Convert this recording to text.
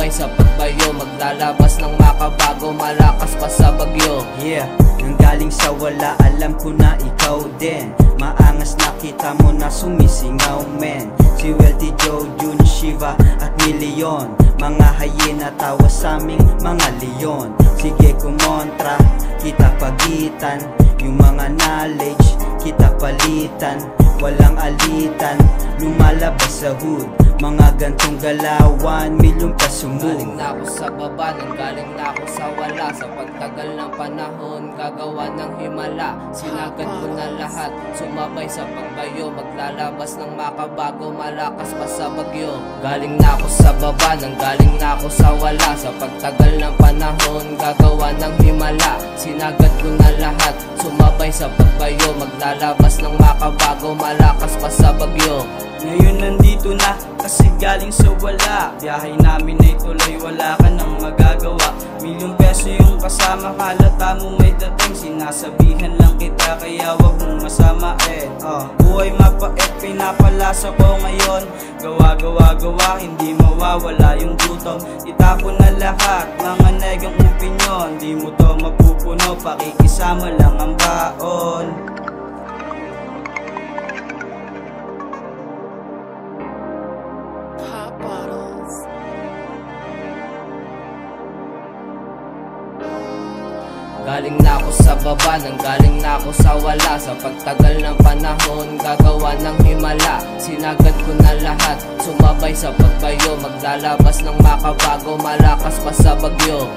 Sumabay sa pagbayo, maglalabas ng makabago, malakas pa sa bagyo. Yeah, nanggaling sa wala, alam ko na ikaw din. Maangas nakita mo na sumisingaw men. Si Wealthy Joe, Jun, Shiva at Million, mga hyena tawa sa aming mga leon. Sige kumontra, kita pagitan, yung mga knowledge kita palitan. Walang alitan, lumalabas sa hood, mga gantong galawan, milyong pasumog. Galing na ako sa baba, nanggaling na ako sa wala. Sa pagtagal ng panahon, gagawa ng himala. Sinagad ko na lahat, sumabay sa pagbayo, maglalabas ng makabago, malakas pa sa bagyo. Galing na ako sa baba, nanggaling na ako sa wala. Sa pagtagal ng panahon, gagawa ng himala. Sinagad ko na lahat, sumabay sa pagbayo, maglalabas ng makabago, malakas pa sa bagyo. Ngayon nandito na kasi galing sa wala. Biyahe namin ay tuloy, wala ka nang magagawa. Milyong peso yung kasama, halata mo may dating. Sinasabihan lang kita kaya wag mong masamain. Buhay mapait, pinapalasa ko ngayon. Gawa, hindi mawawala yung gutom. Itapon na lahat, mga negang opinyon. Di mo to mapupuno, pakikisama lang ang baon. Galing na ako sa baba, nanggaling na ako sa wala. Sa pagtagal ng panahon, gagawa ng himala. Sinagad ko na lahat, sumabay sa pagbayo, maglalabas ng makabago, malakas pa sa bagyo.